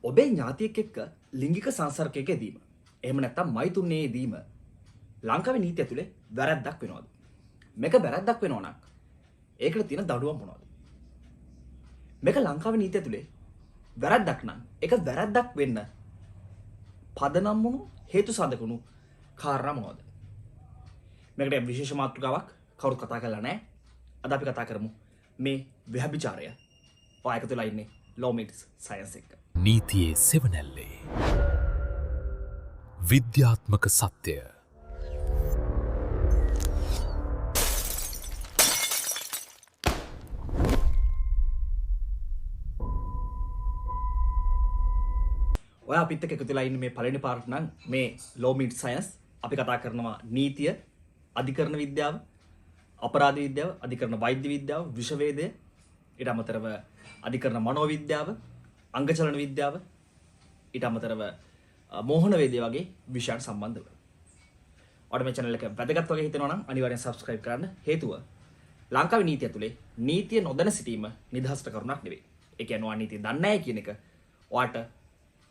ඔබේ ඥාතියෙක් එක්ක ලිංගික සංසර්ගයක යෙදීම එහෙම නැත්නම් මෛතුන්නේ යෙදීම ලංකාවේ නීතිය ඇතුලේ වැරැද්දක් වෙනවද? මේක වැරැද්දක් වෙනවා නම් ඒකට තියෙන දඬුවම් මොනවද? මේක ලංකාවේ නීතිය ඇතුලේ වැරැද්දක් නම් ඒක වැරැද්දක් වෙන්න පදනම් වුණු හේතු සාධකුණු කාරණා මොනවද? මේකට විශේෂ මාතෘකාවක් කවුරුත් කතා කරලා නැහැ. අද අපි කතා කරමු මේ විහාබිචාරය. ඔය එකතු වෙලා ඉන්නේ law meets science එක. නීතියේ සෙවණැල්ලේ විද්‍යාත්මක සත්‍යය. ඔය අපිත් එක්ක එකතු වෙලා ඉන්නේ මේ පළවෙනි පාර්ට් නම් මේ law meets science. අපි කතා කරනවා නීතිය, අධිකරණ විද්‍යාව, අපරාධ විද්‍යාව, අධිකරණ වෛද්‍ය විද්‍යාව, විෂවේදය, ඊට අමතරව අධිකරණ මනෝවිද්‍යාව, අංගචලන විද්‍යාව, ඊට අමතරව මෝහන වේදය වගේ විෂයන් සම්බන්ධව. ඔයාලට මේ channel එක වැදගත් වගේ හිතෙනවා නම් අනිවාර්යෙන් subscribe කරන්න. හේතුව ලංකාවේ නීතිය ඇතුලේ නීතිය නොදැන සිටීම නිදහසට කරුණක් නෙවෙයි. ඒ කියන්නේ ඔයා නීතිය දන්නේ නැහැ කියන එක ඔයාට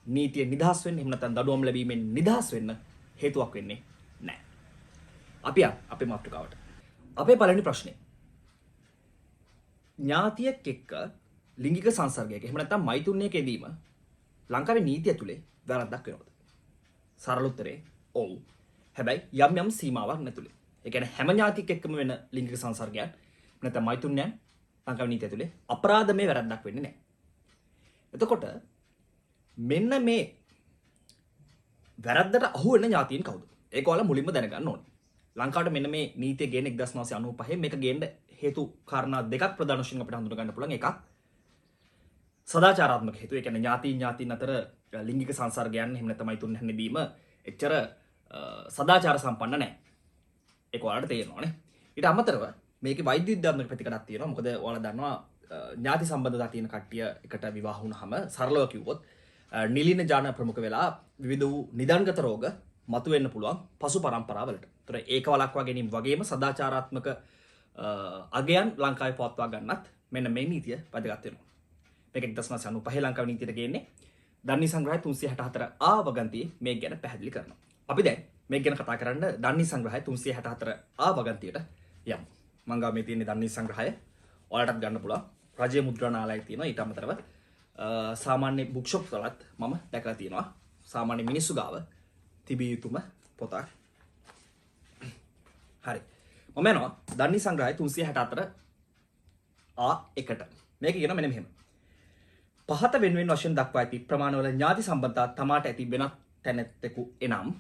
නීතිය නිදහස් වෙන්න එහෙම නැත්නම් දඩුවම් ලැබීමෙන් නිදහස් වෙන්න හේතුවක් වෙන්නේ නැහැ. අපි අපේ මාතෘකාවට. අපේ පළවෙනි ප්‍රශ්නේ. ඥාතියෙක් එක්ක ලිංගික සංසර්ගයක එහෙම නැත්නම් මෛතුන්‍යයක යෙදීම ලංකාවේ නීතිය ඇතුලේ වැරද්දක් වෙනවද? සරල උත්තරේ ඔව්. හැබැයි යම් යම් සීමාවක් නැතුලේ. ඒ කියන්නේ හැම ඥාතියෙක් එක්කම වෙන ලිංගික සංසර්ගයන් නැත්නම් මෛතුන්‍යයන් ලංකාවේ නීතිය ඇතුලේ අපරාධමය වැරද්දක් වෙන්නේ නැහැ. එතකොට මෙන්න මේ වැරද්දට අහු වෙන ඥාතීන් කවුද? ඒක ඔයාලා මුලින්ම දැනගන්න ඕනේ. ලංකාවට මෙන්න මේ නීතිය ගේන 1995 මේක ගේන්න හේතු කාරණා දෙකක් ප්‍රධාන වශයෙන් අපිට හඳුනා ගන්න පුළුවන්. එකක් සදාචාරාත්මක හේතු. ඒ කියන්නේ ඥාතීන් අතර ලිංගික සංසර්ගයන් එහෙම නැත්නම් මෛතුන්‍යයන් නෙදීම එච්චර සදාචාර සම්පන්න නැහැ. ඒක ඔයාලට තේරෙනවානේ. ඊට අමතරව මේකේ වෛද්‍ය විද්‍යාත්මක පැතිකඩක් තියෙනවා. මොකද ඔයාලා දන්නවා ඥාති සම්බන්ධතා තියෙන කට්ටිය එකට විවාහ වුණාම සරලව කිව්වොත් නිලින ජාන ප්‍රමුඛ වෙලා විවිධ වූ නිදන්ගත රෝග මතුවෙන්න පුළුවන් පසු පරම්පරාවලට. ඒතර ඒක වළක්වා ගැනීම වගේම සදාචාරාත්මක අගයන් ලංකාවේ පවත්වා ගන්නත් මෙන්න මේ නීතිය වැදගත් වෙනවා. මේක 1995 ලංකාවේ නීතියට ගේන්නේ දන්නේ සංග්‍රහය 364 ආ වගන්තියේ මේක ගැන පැහැදිලි කරනවා. අපි දැන් මේක ගැන කතා කරන්න දන්නේ සංග්‍රහය 364 ආ වගන්තියට යමු. මම ගාව මේ තියෙන දන්නේ සංග්‍රහය ඔයාලටත් ගන්න පුළුවන්. රජයේ මුද්‍රණාලයේ තියෙනවා. ඊට අමතරව සාමාන්‍ය බුක් ෂොප් වලත් මම දැකලා තියෙනවා. සාමාන්‍ය මිනිස්සු ගාව තිබිය යුතුම පොතක්. හරි. මම යනවා දන්නේ සංග්‍රහය 364 ආ එකට. මේක කියන මෙන්න මෙහෙම. පහත වෙනුවෙන් වශයෙන් දක්වා ඇති ප්‍රමාණවල ඥාති සම්බන්ධතා තමාට ඇති වෙනත් තැනැත්තෙකු එනම්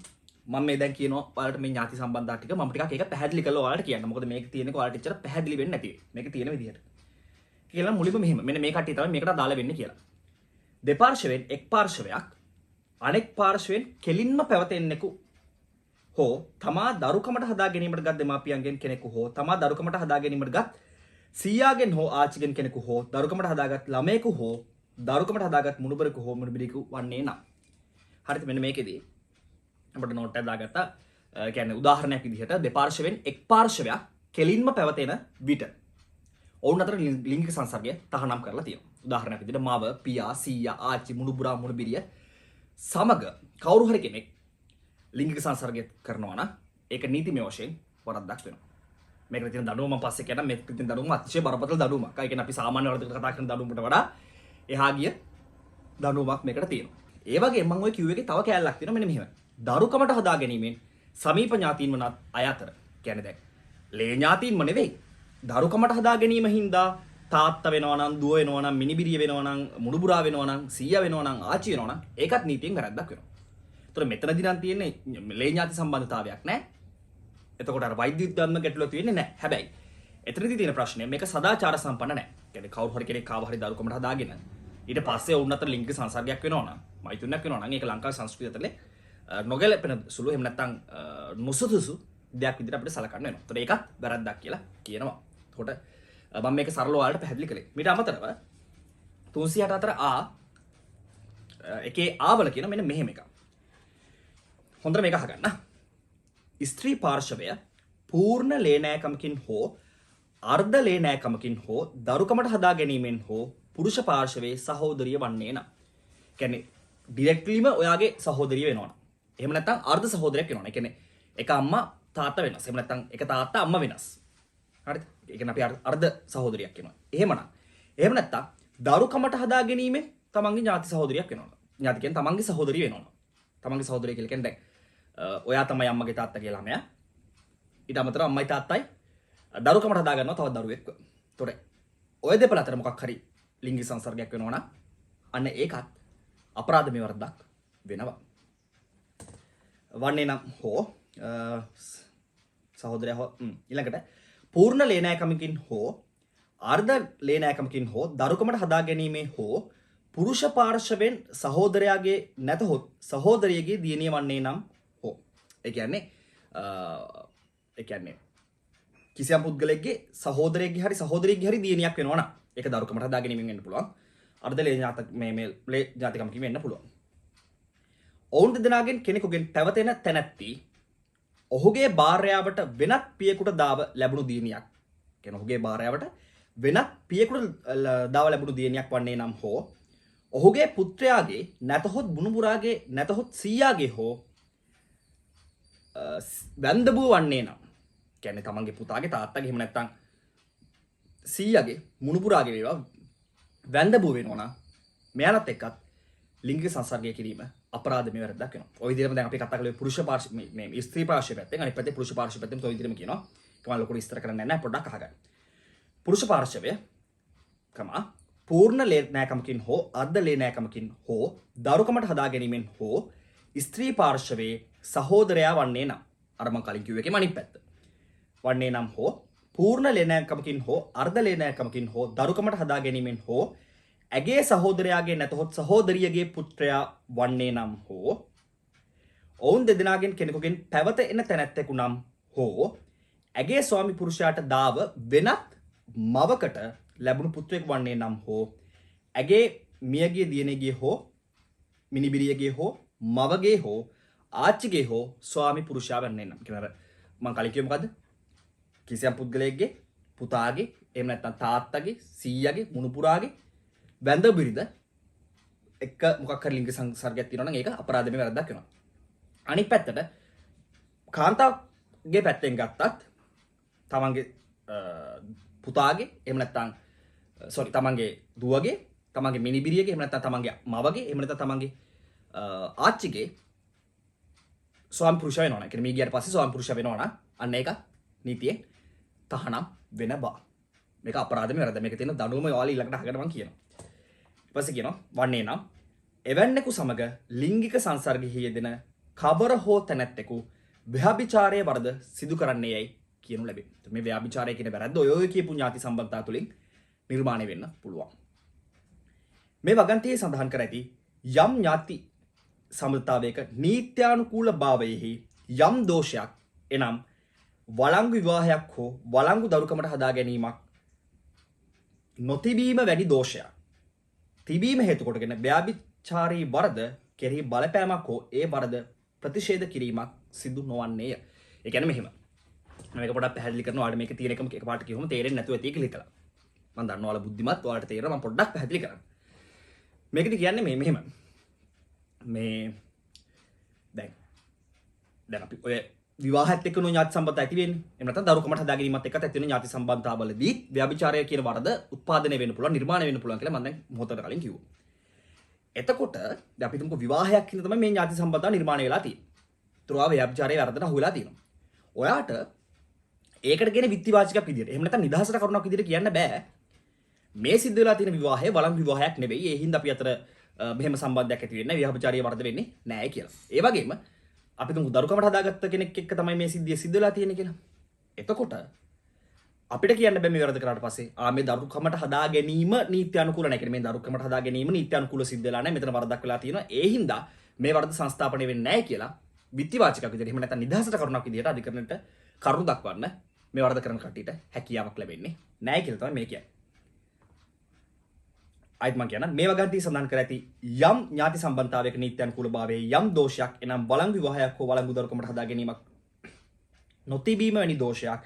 මම මේ දැන් කියනවා ඔයාලට මේ ඥාති සම්බන්ධතා ටික මම ටිකක් ඒක පැහැදිලි කරලා ඔයාලට කියන්න. මොකද මේක තියෙනක ඔයාලට ඉච්චර පැහැදිලි වෙන්නේ නැති වෙයි. මේක තියෙන විදිහට. කියලා මුලින්ම මෙහෙම. මෙන්න මේ කට්ටිය තමයි මේකට දාලා වෙන්නේ කියලා. දෙපාර්ශවයෙන් එක් පාර්ශවයක් අනෙක් පාර්ශවයෙන් කෙලින්ම පැවතෙන්නෙකු හෝ තමා දරුකමට හදා ගැනීමට ගත් දෙමාපියන්ගෙන් කෙනෙකු හෝ තමා දරුකමට හදා ගැනීමට ගත් සීයාගෙන් හෝ ආච්චිගෙන් කෙනෙකු හෝ දරුකමට හදාගත් ළමයෙකු හෝ දරුකමට හදාගත් මුණුබරෙකු හෝ මුණුබිරියකු වන්නේ නම්. හරිද? මෙන්න මේකෙදී අපිට නෝට් එකක් දාගත්තා. කියන්නේ උදාහරණයක් විදිහට දෙපාර්ශවයෙන් එක් පාර්ශවයක් කෙලින්ම පැවතෙන විට ඔවුන් අතර ලිංගික සංසර්ගය තහනම් කරලා තියෙනවා. උදාහරණයක් විදිහට මව, පියා, සීයා, ආච්චි, මුණුබුරා, මුණුබිරිය සමග කවුරු හරි කෙනෙක් ලිංගික සංසර්ගය කරනවා නම් ඒක නීතිමය වශයෙන් වරද්දක් වෙනවා. මේකට තියෙන දඬුවම මම පස්සේ කියන්නම්. මේකට තියෙන දඬුවම අතිශය බරපතල දඬුවමක්. ඒ කියන්නේ අපි සාමාන්‍ය වරදකට කතා කරන දඬුවමකට වඩා එහා ගිය දඬුවමක් මේකට තියෙනවා. ඒ වගේම මම ඔය කිව්ව එකේ තව කෑල්ලක් තියෙනවා. මෙන්න මෙහෙම. දරුකමට හදා ගැනීමෙන් සමීප ඥාතීන් වන අය අතර කියන්නේ දැන් ලේ ඥාතීන්ම නෙවෙයි. දරුකමට හදා ගැනීම හින්දා තාත්තා වෙනවා නම්, දුව වෙනවා නම්, මිනිබිරිය වෙනවා නම්, මුණුබුරා වෙනවා නම්, සීයා වෙනවා නම්, ආච්චි වෙනවා නම් ඒකත් නීතියෙන් වැරද්දක් වෙනවා. ඒතර මෙතනදී නම් තියෙන්නේ ලේ ඥාති සම්බන්ධතාවයක් නැහැ. එතකොට අර වෛද්‍ය විද්‍යාත්මක ගැටලුවක් තියෙන්නේ නැහැ. හැබැයි එතනදී තියෙන ප්‍රශ්නේ මේක සදාචාර සම්පන්න නැහැ. කියන්නේ කවුරු හරි කෙනෙක් ආව හරි දරුකමට හදාගෙන ඊට පස්සේ වුණ අතර ලිංගික සංසර්ගයක් වෙනවා නම්, මෛතුන්‍යයක් වෙනවා නම් ඒක ලංකාවේ සංස්කෘතිය ඇතුලේ නොගැලපෙන සුළු එහෙම නැත්නම් නුසුදුසු දෙයක් විදිහට අපිට සලකන්න වෙනවා. ඒතර ඒකත් වැරද්දක් කියලා කියනවා. එතකොට මම මේක සරලව ඔයාලට පැහැදිලි කළේ. ඊට අමතරව 364 ආ එකේ ආවල කියන මෙන්න මෙහෙම එකක්. හොඳට මේක අහගන්න. ස්ත්‍රී පාර්ශවය පූර්ණ ලේනෑකමකින් හෝ අර්ධ ලේනෑකමකින් හෝ දරුකමට හදා ගැනීමෙන් හෝ පුරුෂ පාර්ශවයේ සහෝදරිය වන්නේ නම්. කියන්නේ ඩිරෙක්ට්ලිම ඔයාගේ සහෝදරිය වෙනවා. එහෙම නැත්නම් අර්ධ සහෝදරයෙක් වෙනවා. ඒ කියන්නේ එක අම්මා තාත්තා වෙනස්. එහෙම නැත්නම් එක තාත්තා අම්මා වෙනස්. හරිද? ඒ කියන්නේ අපි අර්ධ සහෝදරියක් වෙනවා. එහෙම නැත්නම් දරුකමට හදා ගැනීමෙන් තමන්ගේ ඥාති සහෝදරියක් වෙනවා. ඥාති කියන්නේ තමන්ගේ සහෝදරිය වෙනවා. තමන්ගේ සහෝදරිය කියලා කියන්නේ දැන් ඔයා තමයි අම්මගේ තාත්තගේ ළමයා. ඊට අමතරව අම්මයි තාත්තයි දරුකමට හදා ගන්නවා තවත් දරුවෙක්ව. ඒතොර ඔය දෙපළ අතර මොකක් හරි ලිංගික සංසර්ගයක් වෙනවා නම් අන්න ඒකත් අපරාධමය වරදක් වෙනවා. වන්නේ නම් හෝ සහෝදරයා හෝ ඊළඟට පූර්ණ ලේනෑකමකින් හෝ අර්ධ ලේනෑකමකින් හෝ දරුකමට හදා ගැනීමේ හෝ පුරුෂ පාර්ශවෙන් සහෝදරයාගේ නැතහොත් සහෝදරියගේ දියණිය වන්නේ නම් හෝ. ඒ කියන්නේ කිසියම් පුද්ගලයෙක්ගේ සහෝදරයෙක්ගේ හරි සහෝදරියගේ හරි දියණියක් වෙනවා නම් ඒක දරුකමට හදා ගැනීමෙන් වෙන්න පුළුවන්. අර්ධ ලේ ඥාතිකමකින් වෙන්න පුළුවන්. ඔවුන් දෙදෙනාගෙන් කෙනෙකුගෙන් පැවතෙන තැනැත්ති ඔහුගේ භාර්යාවට වෙනත් පියෙකුට දාව ලැබුණු දියණියක්. කියන්නේ ඔහුගේ භාර්යාවට වෙනත් පියෙකුට දාව ලැබුණු දියණියක් වන්නේ නම් හෝ ඔහුගේ පුත්‍රයාගේ නැතහොත් බුණුපුරාගේ නැතහොත් සීයාගේ හෝ වැන්දබුව වන්නේ නම් කියන්නේ තමන්ගේ පුතාගේ තාත්තගේ එහෙම නැත්නම් සීයාගේ මුණුපුරාගේ වේවා වැන්දබුව වෙනවා නම් මෙයාලත් එක්කත් ලිංගික සංසර්ගය කිරීම අපරාධමය වැරද්දක් වෙනවා. ඔය විදිහටම දැන් අපි කතා කළේ පුරුෂ පාර්ශ්ව මේ ස්ත්‍රී පාර්ශ්ව පැත්තෙන් අනිත් පැත්තේ පුරුෂ පාර්ශ්ව පැත්තෙන් ඔය විදිහටම කියනවා. ඒක මම ලොකුට විස්තර කරන්නේ නැහැ පොඩ්ඩක් අහගන්න. පුරුෂ පාර්ශ්වය පූර්ණ ලේනෑකමකින් හෝ අර්ධ ලේනෑකමකින් හෝ දරුකමට හදා ගැනීමෙන් හෝ ස්ත්‍රී පාර්ශ්වයේ සහෝදරයා වන්නේ නම් අර මම කලින් කිව්ව එකේ අනිත් පැත්ත. වන්නේ නම් හෝ පූර්ණ ලේනෑකමකින් හෝ අර්ධ ලේනෑකමකින් හෝ දරුකමට හදා ගැනීමෙන් හෝ ඇගේ සහෝදරයාගේ නැතහොත් සහෝදරියගේ පුත්‍රයා වන්නේ නම් හෝ ඔවුන් දෙදෙනාගෙන් කෙනෙකුගෙන් පැවත එන තැනැත්තෙකු නම් හෝ ඇගේ ස්වාමි පුරුෂයාට දාව වෙනත් මවකට ලැබුණු පුත්‍රයෙකු වන්නේ නම් හෝ ඇගේ මියගේ දියණියගේ හෝ මිනිබිරියගේ හෝ මවගේ හෝ ආච්චිගේ හෝ ස්වාමි පුරුෂයා වන්නේ නම් කියන අර මම කලින් කිව්වේ මොකද්ද? කිසියම් පුද්ගලයෙක්ගේ පුතාගේ එහෙම නැත්නම් තාත්තගේ සීයාගේ මුණුපුරාගේ වැඳ බිරිඳ එක මොකක් හරි ලිංග සංසර්ගයක් තියෙනවා නම් ඒක අපරාධමය වැරද්දක් වෙනවා. අනිත් පැත්තට කාන්තාවගේ පැත්තෙන් ගත්තත් තමන්ගේ පුතාගේ එහෙම නැත්නම් තමන්ගේ දුවගේ තමන්ගේ මිනිබිරියගේ එහෙම නැත්නම් තමන්ගේ මවගේ එහෙම නැත්නම් තමන්ගේ ආච්චිගේ ස්වාමි පුරුෂය වෙනවා නම් කියන්නේ මේ ගියාට පස්සේ ස්වාමි පුරුෂය වෙනවා නම් අන්න ඒක නීතියේ තහනම් වෙන බව. මේක අපරාධමය වැරද්ද. මේක තියෙන දඬුවම යාලි ඊළඟට අහගෙන මම කියනවා. ඊපස්සේ කියනවා වන්නේ නම් එවැන්නෙකු සමග ලිංගික සංසර්ගයෙහි යෙදෙන කබර හෝ තැනැත්තෙකු ව්‍යාභිචාරයේ වරද සිදු කරන්නේ යයි කියනු ලැබේ. මේ ව්‍යාභිචාරය කියන වැරද්ද ඔය කියපු ඥාති සම්බන්ධතා තුලින් නිර්මාණය වෙන්න පුළුවන්. මේ වගන්තියේ සඳහන් කර ඇති යම් ඥාති සම්බන්ධතාවයක නීත්‍යානුකූල භාවයෙහි යම් දෝෂයක් එනම් වළංගු විවාහයක් හෝ වළංගු දරුකමට හදා ගැනීමක් නොතිබීම වැනි දෝෂයක් තිබීම හේතු කොටගෙන ව්‍යාභිචාරී වරද කෙරෙහි බලපෑමක් හෝ ඒ වරද ප්‍රතිෂේධ කිරීමක් සිදු නොවන්නේය. ඒ කියන්නේ මෙහෙම. මේක පොඩ්ඩක් පැහැදිලි කරනවා. ඔයාලට මේක තියෙන එකම එකපාරට කියවම තේරෙන්නේ නැතුව ඇති කියලා හිතලා. මම දන්නවා ඔයාලා බුද්ධිමත්. ඔයාලට තේරෙනවා මම පොඩ්ඩක් පැහැදිලි කරන්න. මේකද කියන්නේ මෙහෙම. මේ දැන් අපි ඔය විවාහත් එක්ක නෝ ඥාති සම්බන්ධය ඇති වෙන්නේ. එහෙම නැත්නම් දරුකමට හදා ගැනීමත් එක්කත් ඇති වෙන ඥාති සම්බන්ධතාවවලදී ව්‍යාභිචාරය කියන වරද උත්පාදනය වෙන්න පුළුවන්, නිර්මාණය වෙන්න පුළුවන් කියලා මම දැන් මොහොතකට කලින් කිව්වා. එතකොට දැන් අපි තුමුකෝ විවාහයක් හින්දා තමයි මේ ඥාති සම්බන්ධතාව නිර්මාණය වෙලා තියෙන්නේ. තුරාව ව්‍යාභිචාරයේ වරදට අහු වෙලා තියෙනවා. ඔයාට ඒකට කියන විත්තිවාචකයක් විදියට එහෙම නැත්නම් නිදහසට කරුණක් විදියට කියන්න බෑ. මේ සිද්ධ වෙලා තියෙන විවාහය වළංගු විවාහයක් නෙවෙයි. ඒ හින්දා අපි අතර මෙහෙම සම්බන්ධයක් ඇති වෙන්නේ නැහැ. ව්‍යාභිචාරයේ වරද වෙන්නේ නැහැ කියලා. ඒ වගේම අපි තුමු දරුකමට හදාගත්ත කෙනෙක් එක්ක තමයි මේ සිද්ධිය සිද්ධ වෙලා තියෙන්නේ කියලා. එතකොට අපිට කියන්න බෑ මේ වැරද්ද කරාට පස්සේ මේ දරුකමට හදා ගැනීම නීත්‍ය අනුකූල නැහැ. කියන්නේ මේ දරුකමට හදා ගැනීම නීත්‍ය අනුකූල සිද්ධ වෙලා නැහැ. මෙතන වරදක් වෙලා තියෙනවා. ඒ හින්දා මේ වරද සංස්ථාපනය වෙන්නේ නැහැ කියලා විත්තිවාචකයක් විදියට එහෙම නැත්නම් නිදහසට කරුණක් විදියට අධිකරණයට කරුණු දක්වන්න මේ වරද කරන කට්ටියට හැකියාවක් ලැබෙන්නේ නැහැ කියලා තමයි මේ කියන්නේ. ආයිත් මම කියනවා මේ වගන්ති සඳහන් කර ඇති යම් ඥාති සම්බන්ධතාවයක නීත්‍ය අනුකූලභාවයේ යම් දෝෂයක් එනම් වළංගු විවාහයක් හෝ වළංගු දරුකමට හදා ගැනීමක් නොතිබීම වැනි දෝෂයක්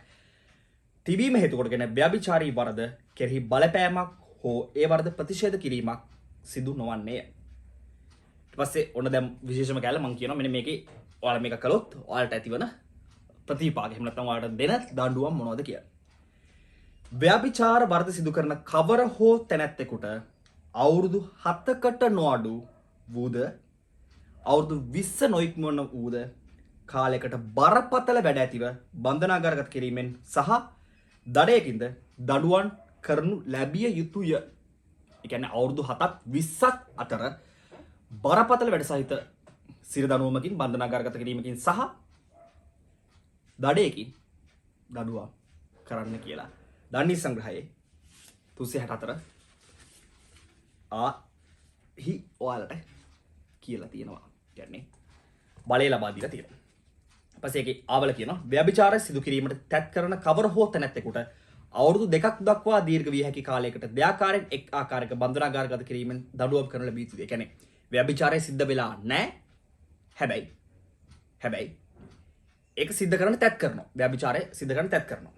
තිබීම හේතු කොටගෙන ව්‍යාභිචාරී වරද කෙරෙහි බලපෑමක් හෝ ඒ වරද ප්‍රතිෂේධ කිරීමක් සිදු නොවන්නේය. ඊට පස්සේ ඔන්න දැන් විශේෂම කැල මම කියනවා මෙන්න මේකේ ඔයාලා මේක කළොත් ඔයාලට ඇතිවන ප්‍රතිපාක එහෙම නැත්නම් ඔයාලට දෙන දඬුවම් මොනවද කියලා. ව්‍යාභිචාර වර්ධ සිදු කරන කවර හෝ තැනැත්තෙකුට අවුරුදු 7කට නොඅඩු වූද අවුරුදු 20 නොඉක්මවන වූද කාලයකට බරපතල වැඩ ඇතිව බන්ධනාගාරගත කිරීමෙන් සහ දඩයකින්ද දඬුවම් කරනු ලැබිය යුතුය. ඒ කියන්නේ අවුරුදු 7ක් 20ක් අතර බරපතල වැඩ සහිත සිර දඬුවමකින් බන්ධනාගාරගත කිරීමකින් සහ දඩයකින් දඬුවම් කරන්න කියලා දණ්ඩි සංග්‍රහයේ 364 හි ඔයාලට කියලා තියෙනවා. කියන්නේ බලය ලබා දීලා තියෙනවා. ඊපස්සේ ඒකේ ආවල කියනවා ව්‍යභිචාරය සිදු කිරීමට තැත් කරන කවර හෝ තැනැත්තෙකුට අවුරුදු 2ක් දක්වා දීර්ඝ විය හැකි කාලයකට දෙආකාරයෙන් එක් ආකාරයක බන්ධනාගාරගත කිරීමෙන් දඬුවම් කරන ලැබී යුතුයි. ඒ කියන්නේ ව්‍යභිචාරය සිද්ධ වෙලා නැහැ. හැබැයි ඒක සිද්ධ කරන්න තැත් කරනවා. ව්‍යභිචාරය සිද්ධ කරන්න තැත් කරනවා.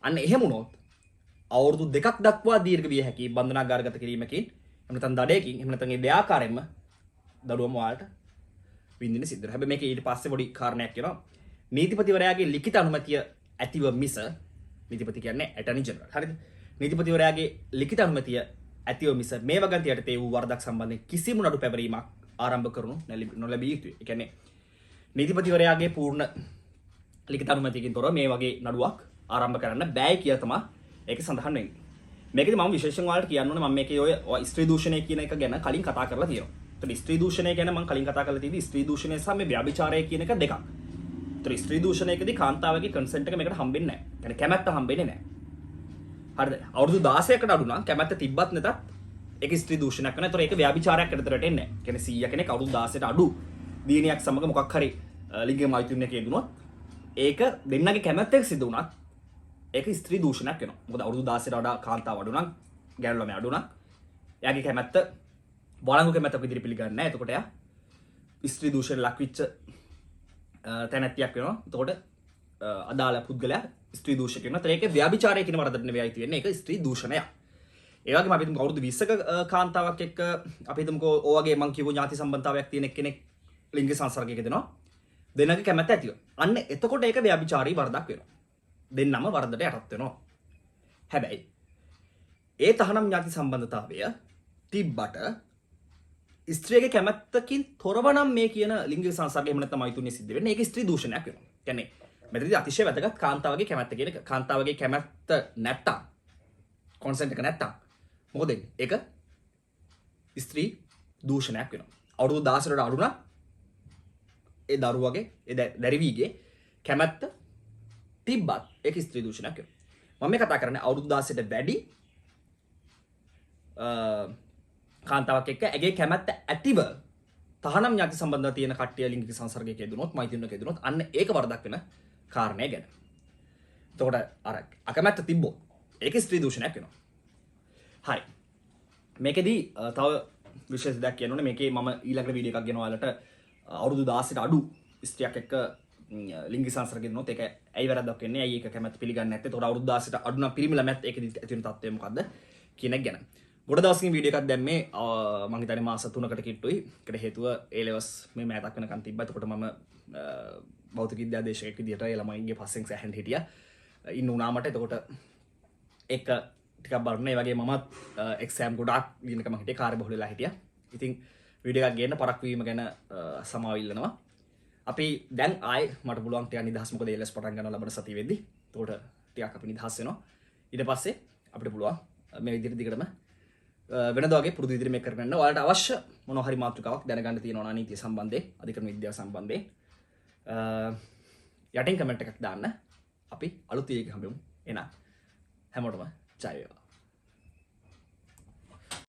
අන්න එහෙම වුණොත් අවුරුදු 2ක් දක්වා දීර්ඝ විය හැකි බන්ධනාගාරගත කිරීමකින් එහෙම නැත්නම් දඩයකින් එහෙම නැත්නම් ඒ දෙආකාරයෙන්ම දඩුවම වලට විඳින්න සිද්ධ වෙනවා. හැබැයි මේකේ ඊට පස්සේ පොඩි කාරණයක් කියනවා. නීතිපතිවරයාගේ ලිඛිත අනුමැතිය ඇතිව මිස නීතිපති කියන්නේ ඇටර්නි ජෙනරල්. හරිද? නීතිපතිවරයාගේ ලිඛිත අනුමැතිය ඇතිව මිස මේ වගන්ති යටතේ වූ වරදක් සම්බන්ධයෙන් කිසිම නඩු පැවරීමක් ආරම්භ කරනු නොලැබිය යුතුයි. ඒ කියන්නේ නීතිපතිවරයාගේ පූර්ණ ලිඛිත අනුමැතියකින් තොරව මේ වගේ නඩුවක් ආරම්භ කරන්න බෑ කියලා තමයි ඒකේ සඳහන් වෙන්නේ. මේකෙදි මම විශේෂයෙන් ඔයාලට කියන්න ඕනේ මම මේකේ ඔය ස්ත්‍රී දූෂණය කියන එක ගැන කලින් කතා කරලා තියෙනවා. ඒතර ස්ත්‍රී දූෂණය ගැන මම කලින් කතා කරලා තියෙදි ස්ත්‍රී දූෂණය සහ මේ ව්‍යභිචාරය කියන එක දෙකක්. ඒතර ස්ත්‍රී දූෂණයකදී කාන්තාවගේ කන්සෙන්ට් එක මේකට හම්බෙන්නේ නැහැ. يعني කැමැත්ත හම්බෙන්නේ නැහැ. හරිද? අවුරුදු 16කට අඩු නම් කැමැත්ත තිබ්බත් නැතත් ඒක ස්ත්‍රී දූෂණයක් වෙනවා. ඒතර ඒක ව්‍යභිචාරයක් ඇතුළට එන්නේ නැහැ. يعني 100 කෙනෙක් අවුරුදු 16ට අඩු දිනයක් සමග මොකක් හරි ලිංගික මෛත්‍රියක් යෙදුනොත් ඒක දෙන්නගේ කැමැත්තෙන් සිදු වුණත් ඒක ස්ත්‍රී දූෂණයක් වෙනවා. මොකද අවුරුදු 16ට වඩා කාන්තාව අඩු නම් ගෑනු ළමයා අඩු නම් එයාගේ කැමැත්ත වළංගු කැමැත්තක් විදිහට පිළිගන්නේ නැහැ. එතකොට එයා ස්ත්‍රී දූෂණයට ලක් වෙච්ච තැනැත්තියක් වෙනවා. එතකොට අදාළ පුද්ගලයා ස්ත්‍රී දූෂක වෙනවා. ඒතර ඒක ව්‍යභිචාරය කියන වරදට නෙවෙයි අයිති වෙන්නේ. ඒක ස්ත්‍රී දූෂණයක්. ඒ වගේම අපි හිතමු අවුරුදු 20ක කාන්තාවක් එක්ක අපි හිතමුකෝ ඔය වගේ මං කියපු ඥාති සම්බන්ධතාවයක් තියෙන කෙනෙක් ලිංගික සංසර්ගයක දෙනවා. දෙන්නගේ කැමැත්ත ඇතිව. අන්න එතකොට ඒක ව්‍යභිචාරී වරදක් වෙනවා. දෙන්නම වරදට යටත් වෙනවා. හැබැයි ඒ තහනම් ඥාති සම්බන්ධතාවය තිබ්බට ස්ත්‍රියගේ කැමැත්තකින් තොරව නම් මේ කියන ලිංගික සංසර්ගය එහෙම නැත්නම් මෛතුනිය සිද්ධ වෙන්නේ ඒක ස්ත්‍රී දූෂණයක් වෙනවා. කියන්නේ මෙතනදී අතිශය වැදගත් කාන්තාවගේ කැමැත්ත කියන එක. කාන්තාවගේ කැමැත්ත නැත්තම් කොන්සෙන්ට් එක නැත්තම් මොකද වෙන්නේ? ඒක ස්ත්‍රී දූෂණයක් වෙනවා. අවුරුදු 16ට අඩු නම් ඒ දරුවගේ ඒ දැරිවිගේ කැමැත්ත තිබ්බත් ඒක ස්ත්‍රී දූෂණයක් වෙනවා. මම මේ කතා කරන්නේ අවුරුදු 16ට වැඩි කාන්තාවක් එක්ක ඇගේ කැමැත්ත ඇතිව තහනම් ඥාති සම්බන්ධතාව තියෙන කට්ටිය ලිංගික සංසර්ගයක යෙදුනොත් මෛත්‍රියක යෙදුනොත් අන්න ඒක වරදක් වෙන කාරණය ගැන. එතකොට අර අකමැත්ත තිබ්බොත් ඒක ස්ත්‍රී දූෂණයක් වෙනවා. හරි. මේකෙදි තව විශේෂ දෙයක් කියන්න ඕනේ. මේකේ මම ඊළඟට වීඩියෝ එකක් ගෙනවා ඔයාලට අවුරුදු 16ට අඩු ස්ත්‍රියක් එක්ක ලිංගික සංසර්ග ගෙදුනොත් ඒක ඇයි වැරද්දක් වෙන්නේ? ඇයි ඒක කැමැත්ත පිළිගන්නේ නැත්තේ? එතකොට අවුරුදු 16ට අඩු නම් පිරිමි ළමයාත් ඒකෙදි ඇති වෙන තත්ත්වය මොකද්ද කියන එක ගැන. ගොඩ දවසකින් වීඩියෝ එකක් දැම්මේ මම හිතන්නේ මාස 3කට කිට්ටුයි. ඒකට හේතුව A levels මේ මෑතක් වෙනකන් තිබ්බා. එතකොට මම භෞතික විද්‍යා දේශකයෙක් විදියට ඒ ළමයින්ගේ පස්සෙන් සැහෙන්න හිටියා. ඉන්න උනාමට එතකොට එක ටිකක් බලන්න ඒ වගේ මමත් එක්සෑම් ගොඩාක් ලියනකම හිටියේ කාර්යබහුල වෙලා හිටියා. ඉතින් වීඩියෝ එකක් ගේන්න පරක් වීම ගැන සමාව ඉල්ලනවා. අපි දැන් ආයේ මට පුළුවන් ටිකක් නිදහස් මොකද A levels පටන් ගන්න ලබන සතිය වෙද්දි. එතකොට ටිකක් අපි නිදහස් වෙනවා. ඊට පස්සේ අපිට පුළුවන් මේ විදිහට දිගටම වෙනද වගේ පුරුදු විදිහට මේක කරගන්න. ඔයාලට අවශ්‍ය මොනවා හරි මාතෘකාවක් දැනගන්න තියෙනවා නම් නීතිය සම්බන්ධයෙන්, අධිකරණ විද්‍යාව සම්බන්ධයෙන් යටින් කමෙන්ට් එකක් දාන්න. අපි අලුත් වීඩියෝ එකක් හම්බෙමු. එහෙනම් හැමෝටම ජය වේවා.